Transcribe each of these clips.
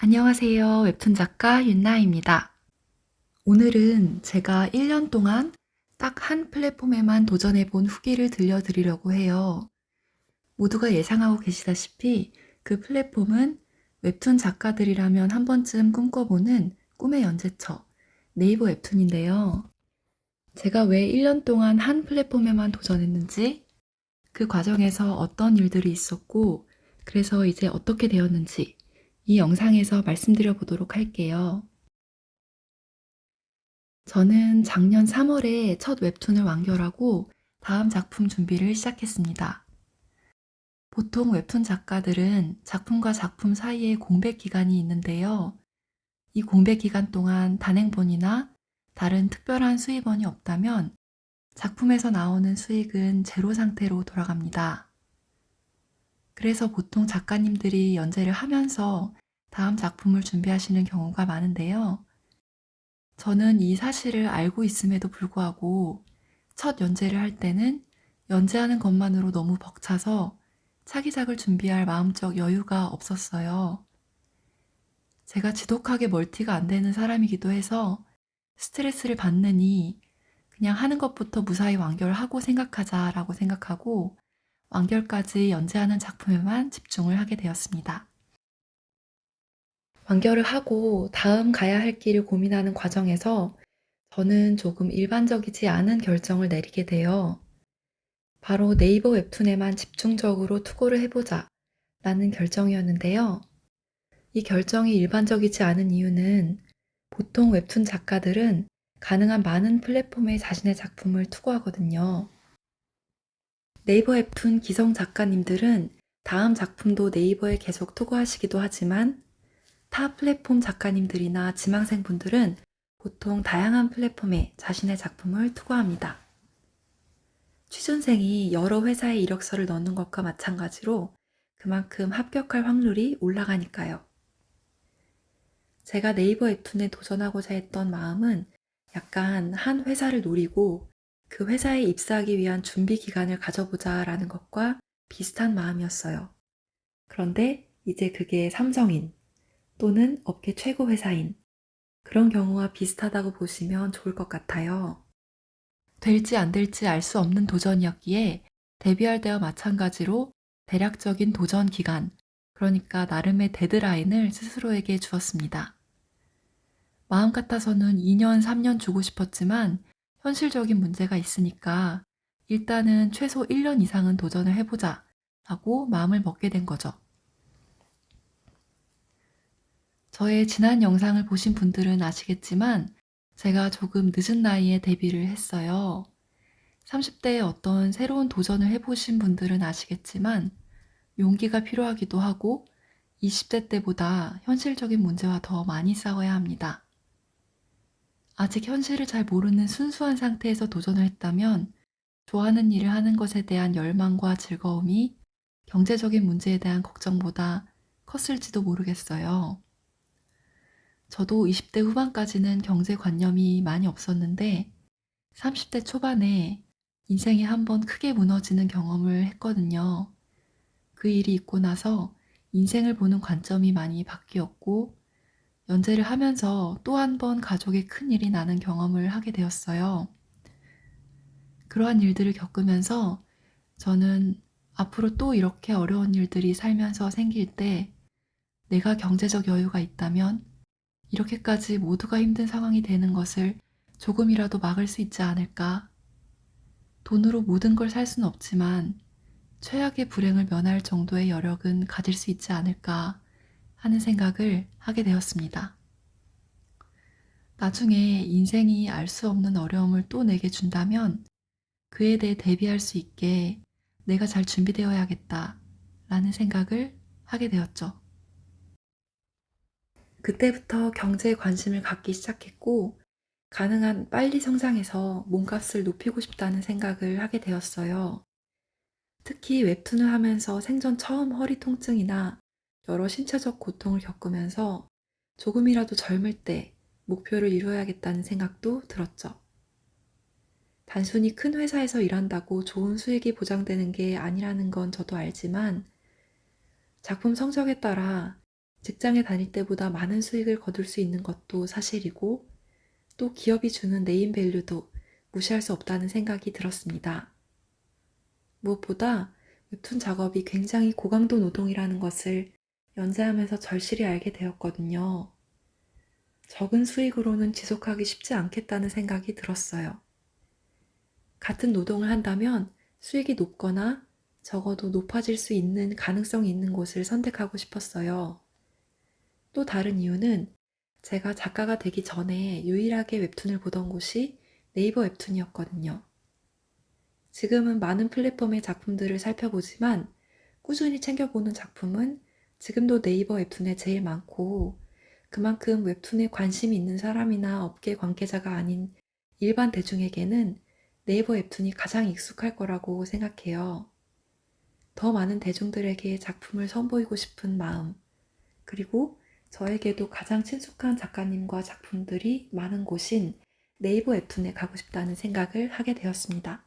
안녕하세요. 웹툰 작가 윤나입니다. 오늘은 제가 1년 동안 딱 한 플랫폼에만 도전해 본 후기를 들려드리려고 해요. 모두가 예상하고 계시다시피 그 플랫폼은 웹툰 작가들이라면 한 번쯤 꿈꿔보는 꿈의 연재처, 네이버 웹툰인데요. 제가 왜 1년 동안 한 플랫폼에만 도전했는지, 그 과정에서 어떤 일들이 있었고, 그래서 이제 어떻게 되었는지 이 영상에서 말씀드려 보도록 할게요. 저는 작년 3월에 첫 웹툰을 완결하고 다음 작품 준비를 시작했습니다. 보통 웹툰 작가들은 작품과 작품 사이에 공백 기간이 있는데요. 이 공백 기간 동안 단행본이나 다른 특별한 수입원이 없다면 작품에서 나오는 수익은 제로 상태로 돌아갑니다. 그래서 보통 작가님들이 연재를 하면서 다음 작품을 준비하시는 경우가 많은데요. 저는 이 사실을 알고 있음에도 불구하고 첫 연재를 할 때는 연재하는 것만으로 너무 벅차서 차기작을 준비할 마음적 여유가 없었어요. 제가 지독하게 멀티가 안 되는 사람이기도 해서 스트레스를 받느니 그냥 하는 것부터 무사히 완결하고 생각하자라고 생각하고 완결까지 연재하는 작품에만 집중을 하게 되었습니다. 완결을 하고 다음 가야 할 길을 고민하는 과정에서 저는 조금 일반적이지 않은 결정을 내리게 돼요. 바로 네이버 웹툰에만 집중적으로 투고를 해보자 라는 결정이었는데요. 이 결정이 일반적이지 않은 이유는 보통 웹툰 작가들은 가능한 많은 플랫폼에 자신의 작품을 투고하거든요. 네이버 웹툰 기성 작가님들은 다음 작품도 네이버에 계속 투고하시기도 하지만 타 플랫폼 작가님들이나 지망생분들은 보통 다양한 플랫폼에 자신의 작품을 투고합니다. 취준생이 여러 회사에 이력서를 넣는 것과 마찬가지로 그만큼 합격할 확률이 올라가니까요. 제가 네이버 웹툰에 도전하고자 했던 마음은 약간 한 회사를 노리고 그 회사에 입사하기 위한 준비 기간을 가져보자라는 것과 비슷한 마음이었어요. 그런데 이제 그게 삼성인 또는 업계 최고 회사인 그런 경우와 비슷하다고 보시면 좋을 것 같아요. 될지 안 될지 알 수 없는 도전이었기에 데뷔할 때와 마찬가지로 대략적인 도전 기간, 그러니까 나름의 데드라인을 스스로에게 주었습니다. 마음 같아서는 2년, 3년 주고 싶었지만 현실적인 문제가 있으니까 일단은 최소 1년 이상은 도전을 해보자 라고 마음을 먹게 된 거죠. 저의 지난 영상을 보신 분들은 아시겠지만 제가 조금 늦은 나이에 데뷔를 했어요. 30대에 어떤 새로운 도전을 해보신 분들은 아시겠지만 용기가 필요하기도 하고 20대 때보다 현실적인 문제와 더 많이 싸워야 합니다. 아직 현실을 잘 모르는 순수한 상태에서 도전을 했다면 좋아하는 일을 하는 것에 대한 열망과 즐거움이 경제적인 문제에 대한 걱정보다 컸을지도 모르겠어요. 저도 20대 후반까지는 경제관념이 많이 없었는데 30대 초반에 인생이 한번 크게 무너지는 경험을 했거든요. 그 일이 있고 나서 인생을 보는 관점이 많이 바뀌었고 연재를 하면서 또 한 번 가족에 큰 일이 나는 경험을 하게 되었어요. 그러한 일들을 겪으면서 저는 앞으로 또 이렇게 어려운 일들이 살면서 생길 때 내가 경제적 여유가 있다면 이렇게까지 모두가 힘든 상황이 되는 것을 조금이라도 막을 수 있지 않을까? 돈으로 모든 걸 살 수는 없지만 최악의 불행을 면할 정도의 여력은 가질 수 있지 않을까 하는 생각을 하게 되었습니다. 나중에 인생이 알 수 없는 어려움을 또 내게 준다면 그에 대해 대비할 수 있게 내가 잘 준비되어야겠다 라는 생각을 하게 되었죠. 그때부터 경제에 관심을 갖기 시작했고 가능한 빨리 성장해서 몸값을 높이고 싶다는 생각을 하게 되었어요. 특히 웹툰을 하면서 생전 처음 허리 통증이나 여러 신체적 고통을 겪으면서 조금이라도 젊을 때 목표를 이루어야겠다는 생각도 들었죠. 단순히 큰 회사에서 일한다고 좋은 수익이 보장되는 게 아니라는 건 저도 알지만 작품 성적에 따라 직장에 다닐 때보다 많은 수익을 거둘 수 있는 것도 사실이고 또 기업이 주는 네임밸류도 무시할 수 없다는 생각이 들었습니다. 무엇보다 웹툰 작업이 굉장히 고강도 노동이라는 것을 연재하면서 절실히 알게 되었거든요. 적은 수익으로는 지속하기 쉽지 않겠다는 생각이 들었어요. 같은 노동을 한다면 수익이 높거나 적어도 높아질 수 있는 가능성이 있는 곳을 선택하고 싶었어요. 또 다른 이유는 제가 작가가 되기 전에 유일하게 웹툰을 보던 곳이 네이버 웹툰이었거든요. 지금은 많은 플랫폼의 작품들을 살펴보지만 꾸준히 챙겨보는 작품은 지금도 네이버 웹툰에 제일 많고 그만큼 웹툰에 관심이 있는 사람이나 업계 관계자가 아닌 일반 대중에게는 네이버 웹툰이 가장 익숙할 거라고 생각해요. 더 많은 대중들에게 작품을 선보이고 싶은 마음, 그리고 저에게도 가장 친숙한 작가님과 작품들이 많은 곳인 네이버 웹툰에 가고 싶다는 생각을 하게 되었습니다.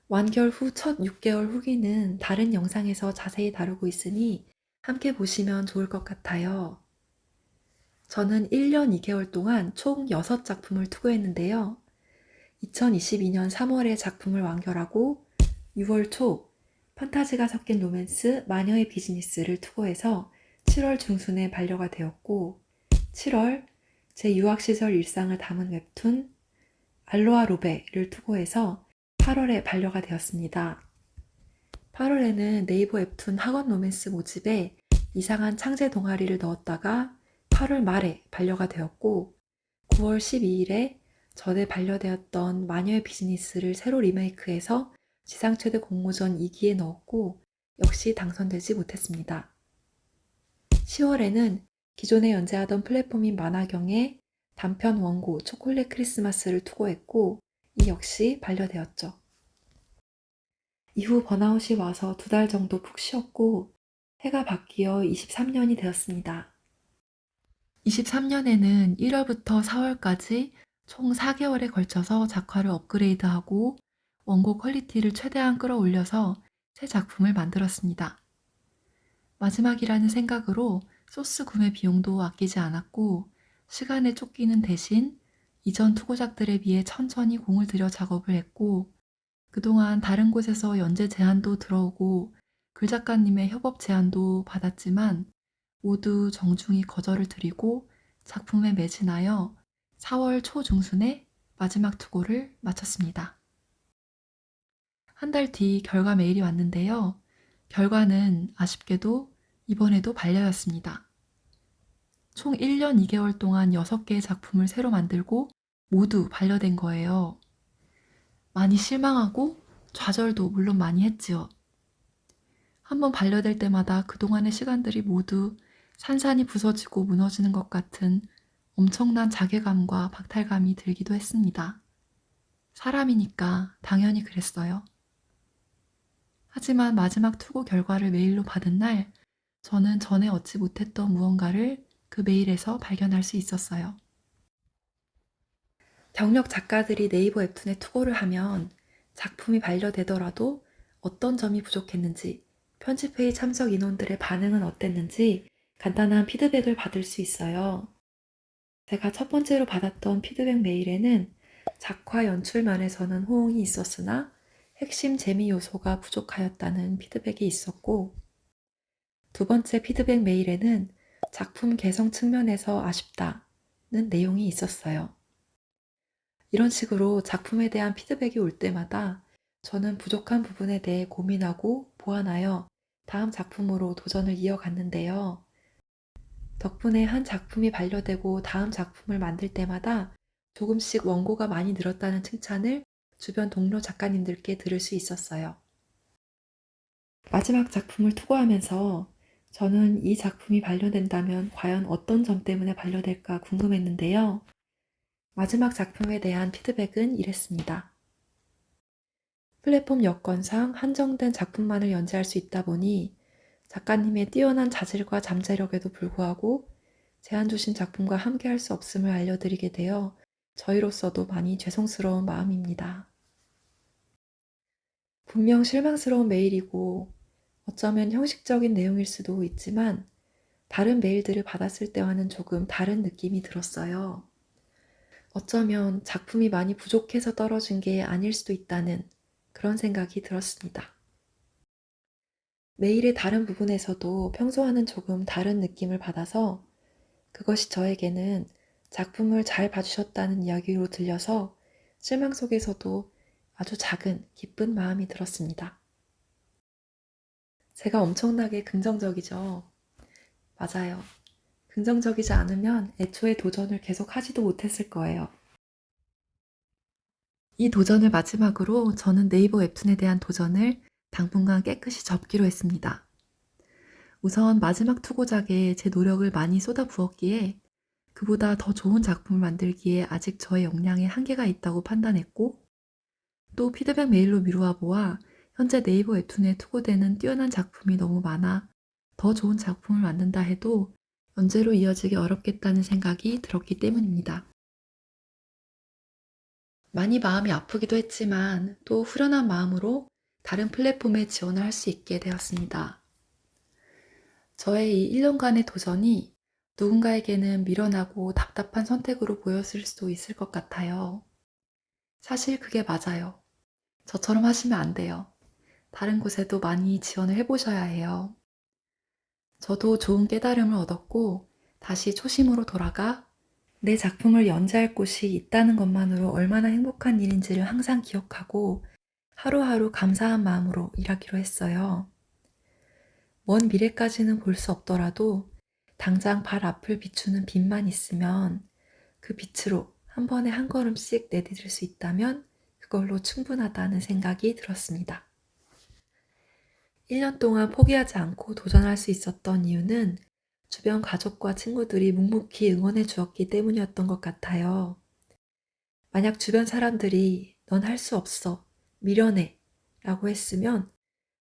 완결 후 첫 6개월 후기는 다른 영상에서 자세히 다루고 있으니 함께 보시면 좋을 것 같아요. 저는 1년 2개월 동안 총 6작품을 투고했는데요. 2022년 3월에 작품을 완결하고 6월 초 판타지가 섞인 로맨스 마녀의 비즈니스를 투고해서 7월 중순에 반려가 되었고 7월 제 유학시절 일상을 담은 웹툰 알로하 로베를 투고해서 8월에 반려가 되었습니다. 8월에는 네이버 웹툰 학원 로맨스 모집에 이상한 창제 동아리를 넣었다가 8월 말에 반려가 되었고 9월 12일에 전에 반려되었던 마녀의 비즈니스를 새로 리메이크해서 지상 최대 공모전 2기에 넣었고 역시 당선되지 못했습니다. 10월에는 기존에 연재하던 플랫폼인 만화경에 단편 원고 초콜릿 크리스마스를 투고했고 이 역시 반려되었죠. 이후 번아웃이 와서 2달 정도 푹 쉬었고 해가 바뀌어 23년이 되었습니다. 23년에는 1월부터 4월까지 총 4개월에 걸쳐서 작화를 업그레이드하고 원고 퀄리티를 최대한 끌어올려서 새 작품을 만들었습니다. 마지막이라는 생각으로 소스 구매 비용도 아끼지 않았고 시간에 쫓기는 대신 이전 투고작들에 비해 천천히 공을 들여 작업을 했고 그동안 다른 곳에서 연재 제안도 들어오고 글작가님의 협업 제안도 받았지만 모두 정중히 거절을 드리고 작품에 매진하여 4월 초중순에 마지막 투고를 마쳤습니다. 한 달 뒤 결과 메일이 왔는데요. 결과는 아쉽게도 이번에도 반려였습니다. 총 1년 2개월 동안 6개의 작품을 새로 만들고 모두 반려된 거예요. 많이 실망하고 좌절도 물론 많이 했지요. 한번 반려될 때마다 그동안의 시간들이 모두 산산이 부서지고 무너지는 것 같은 엄청난 자괴감과 박탈감이 들기도 했습니다. 사람이니까 당연히 그랬어요. 하지만 마지막 투고 결과를 메일로 받은 날 저는 전에 얻지 못했던 무언가를 그 메일에서 발견할 수 있었어요. 경력 작가들이 네이버 웹툰에 투고를 하면 작품이 반려되더라도 어떤 점이 부족했는지, 편집회의 참석 인원들의 반응은 어땠는지 간단한 피드백을 받을 수 있어요. 제가 첫 번째로 받았던 피드백 메일에는 작화 연출 면에서는 호응이 있었으나 핵심 재미 요소가 부족하였다는 피드백이 있었고, 두 번째 피드백 메일에는 작품 개성 측면에서 아쉽다는 내용이 있었어요. 이런 식으로 작품에 대한 피드백이 올 때마다 저는 부족한 부분에 대해 고민하고 보완하여 다음 작품으로 도전을 이어갔는데요. 덕분에 한 작품이 반려되고 다음 작품을 만들 때마다 조금씩 원고가 많이 늘었다는 칭찬을 주변 동료 작가님들께 들을 수 있었어요. 마지막 작품을 투고하면서 저는 이 작품이 반려된다면 과연 어떤 점 때문에 반려될까 궁금했는데요. 마지막 작품에 대한 피드백은 이랬습니다. 플랫폼 여건상 한정된 작품만을 연재할 수 있다 보니 작가님의 뛰어난 자질과 잠재력에도 불구하고 제안 주신 작품과 함께할 수 없음을 알려드리게 되어 저희로서도 많이 죄송스러운 마음입니다. 분명 실망스러운 메일이고 어쩌면 형식적인 내용일 수도 있지만 다른 메일들을 받았을 때와는 조금 다른 느낌이 들었어요. 어쩌면 작품이 많이 부족해서 떨어진 게 아닐 수도 있다는 그런 생각이 들었습니다. 메일의 다른 부분에서도 평소와는 조금 다른 느낌을 받아서 그것이 저에게는 작품을 잘 봐주셨다는 이야기로 들려서 실망 속에서도 아주 작은 기쁜 마음이 들었습니다. 제가 엄청나게 긍정적이죠. 맞아요. 긍정적이지 않으면 애초에 도전을 계속 하지도 못했을 거예요. 이 도전을 마지막으로 저는 네이버 웹툰에 대한 도전을 당분간 깨끗이 접기로 했습니다. 우선 마지막 투고작에 제 노력을 많이 쏟아부었기에 그보다 더 좋은 작품을 만들기에 아직 저의 역량에 한계가 있다고 판단했고, 또 피드백 메일로 미루어 보아 현재 네이버 웹툰에 투고되는 뛰어난 작품이 너무 많아 더 좋은 작품을 만든다 해도 연재로 이어지기 어렵겠다는 생각이 들었기 때문입니다. 많이 마음이 아프기도 했지만 또 후련한 마음으로 다른 플랫폼에 지원을 할 수 있게 되었습니다. 저의 이 1년간의 도전이 누군가에게는 미련하고 답답한 선택으로 보였을 수도 있을 것 같아요. 사실 그게 맞아요. 저처럼 하시면 안 돼요. 다른 곳에도 많이 지원을 해보셔야 해요. 저도 좋은 깨달음을 얻었고 다시 초심으로 돌아가 내 작품을 연재할 곳이 있다는 것만으로 얼마나 행복한 일인지를 항상 기억하고 하루하루 감사한 마음으로 일하기로 했어요. 먼 미래까지는 볼 수 없더라도 당장 발 앞을 비추는 빛만 있으면 그 빛으로 한 번에 한 걸음씩 내디딜 수 있다면 그걸로 충분하다는 생각이 들었습니다. 1년 동안 포기하지 않고 도전할 수 있었던 이유는 주변 가족과 친구들이 묵묵히 응원해 주었기 때문이었던 것 같아요. 만약 주변 사람들이 넌 할 수 없어, 미련해 라고 했으면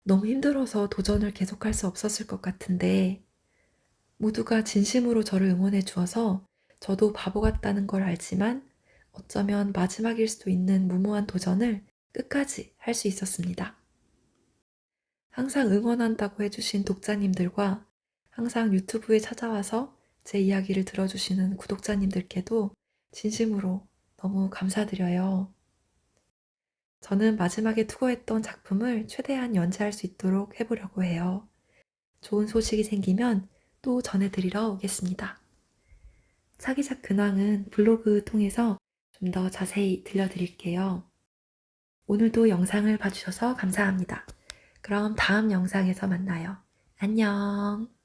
너무 힘들어서 도전을 계속할 수 없었을 것 같은데 모두가 진심으로 저를 응원해 주어서 저도 바보 같다는 걸 알지만 어쩌면 마지막일 수도 있는 무모한 도전을 끝까지 할 수 있었습니다. 항상 응원한다고 해주신 독자님들과 항상 유튜브에 찾아와서 제 이야기를 들어주시는 구독자님들께도 진심으로 너무 감사드려요. 저는 마지막에 투고했던 작품을 최대한 연재할 수 있도록 해보려고 해요. 좋은 소식이 생기면 또 전해드리러 오겠습니다. 차기작 근황은 블로그 통해서 좀 더 자세히 들려드릴게요. 오늘도 영상을 봐주셔서 감사합니다. 그럼 다음 영상에서 만나요. 안녕.